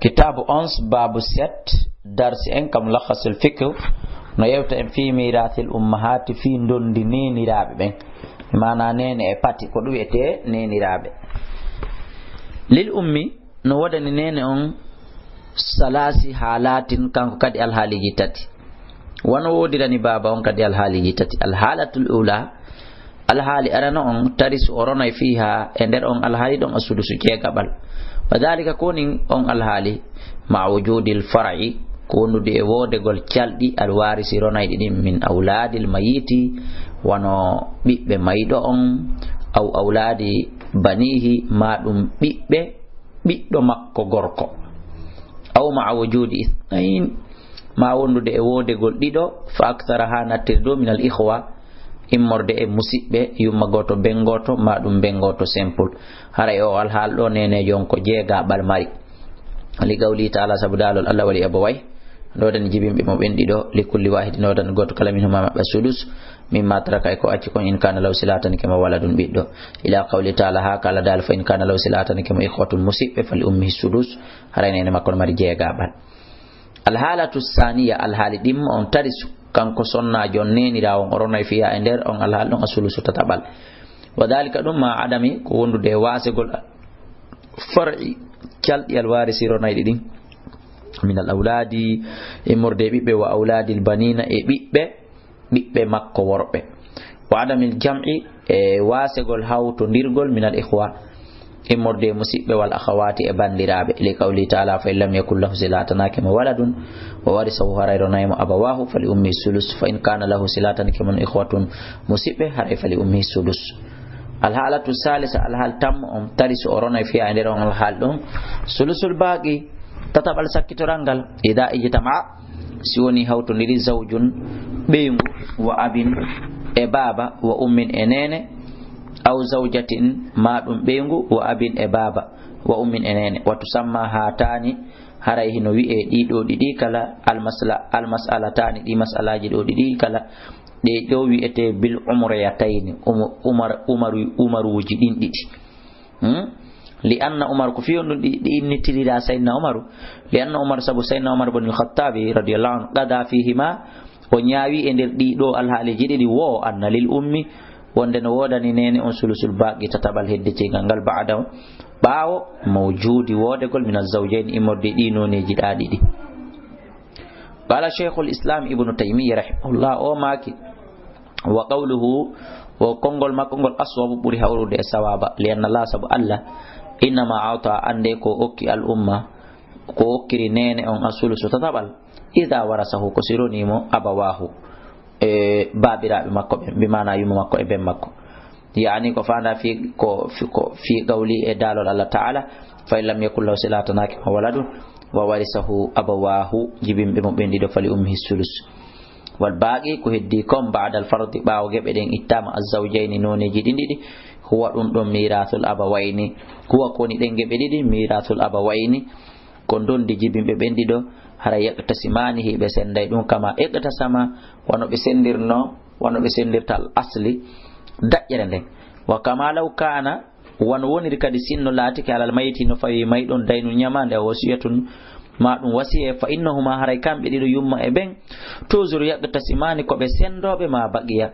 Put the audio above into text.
kitabu 11 babu 7 darsi en kam lakhasul fiqh no yewta en fi mirathil ummahati fi ndondi neniraɓe ɓen mana nene e pati ko ɗum wiyete neniraɓe lil ummi no waɗani nene on salasi halatin kanko kadi alhaaliji tati wono wodirani baba on kadi alhaaliji tati alhalatul ula alhaali arana on tarisu o ronay fiha e nder on alhaali ɗon asulusu jeegaɓal wa dhalika konin on alhaali ma wujudil far'i konude e wodegol calɗi alwarisi ronayɗi ɗin min awladil mayiti wono ɓiɓɓe mayɗo on aw awladi banihi ma ɗum ɓiɗɗo makko gorko aw ma wujudi ithnain ma wondude e wodegol ɗiɗo fa akthara ha nattiri ɗo min al ihwa immorde e musidɓe yumma goto ben goto ma ɗum ben goto simple haray o alhaal ɗo nene jonko jeegaɓal mari li gawli taala sabu dalol allah wali abaway ndodan jibimɓe mo ɓen ɗiɗo li kulli wahidi ndodan goto kala min huma maɓɓe sudus mimma taraka e ko acci kon in kana law silatani kema waladun ɓiɗɗo ila qawli taala ha kala dal fa in kana law silatani kema ihwatun musidɓe fali ummihi sudus haray nene makko no mari jeegaɓal alhalatu saniya alhaali ɗimmo on tarisu kanko sonnajo nenirawo on ronay fiya e nder on alhaal ɗon a sulusu tataɓal wa dhalika ɗum ma adami ko wondude e wasegol far'i calɗi alwarisi ronayɗi ɗin min al awladi immorde ɓiɓɓe wa awladil banina e ɓiɓɓe makko worɓe wa adamil jam'i e wasegol hawtodirgol min al ihwa immorde musidɓe wal akhawati e bandiraɓe li qawli taala fa in lam yakul lahu silatan kama waladun wa warisahu haray ronaymo abawahu fali ummi sulus fa in kana lahu silatan kama ikhwatun musidɓe haray fali ummi sulus alhalatu salisa alhal tam on tarisu o ronay fiya e nder on alhaal ɗum sulusul baqi tataɓal sakkitorangal ida ijtama si woni hawtodiri zawjun ɓeyngu wa abin e baba wa ummin e nene aw zawjatin ma ɗum ɓeyngu wa abin e baba wa ummin e nene wa tusamma hatani haray hino wi'e ɗiɗo ɗiɗi kala almas'alatani ɗi mas'alaji ɗo ɗiɗi kala ɗe ɗo wi'ete bil umrayatayni umaruji ɗin ɗiɗi li anna umar ko fi on ɗum ɗi innittirira sayyidina umaru li anna umar sabu sayyidina umar ibn al-khattabi radiyallahu anhu qada fihima o ñaawi e nder ɗiɗo alhaaliji ɗiɗi wo anna lil ummi wonde no wodani nene on sulusul baqi tataɓal heddetingal ngal ba'da ɓaawo mawjudi wodegol min az-zawjayn immorde ɗi noneji ɗa ɗiɗi qala sheikhul islam ibnu taymiyya rahimahullah o maki wa qawluhu o konngol makko ngol aswabu ɓuri hawrude e sawaba li anna allah sabu allah innama awta ande ko okki al umma ko okkiri nene on asulusu tataɓal ida warasahu ko sironimo abawahu e babiraɓe makko ɓen mbimana yumma makko e ben makko yani ko fanda fi gawli e dalol allah taala fa in lam yakul lahu silatanaki ma waladun wa warisahu abawahu jibimɓe mo ɓen ɗiɗo fali ummihi sulus wal baqi ko heddi kom ba'da al fardi ɓawo geɓe ɗen ittama az-zawjayni noneji ɗin ɗiɗi huwa ɗum ɗon mirathul abawayni huwa koni ɗen geɓe ɗiɗi mirathul abawayni ko dondi jibimɓe ɓen ɗiɗo hara yaqtasimani hiɓe senday ɗum kama iqtasama wono ɓe sendirno wono ɓe sendirta al asli daƴƴere nden wa kama law kana wono woniri kadi sinno laatike alal mayti no fawi mayɗon daynu ñamande wasiyatun ma ɗum wasiye fa innahuma haray kamɓe ɗiɗo yumma e ɓen toujours yaqtasimani koɓe sendoɓe ma baqiya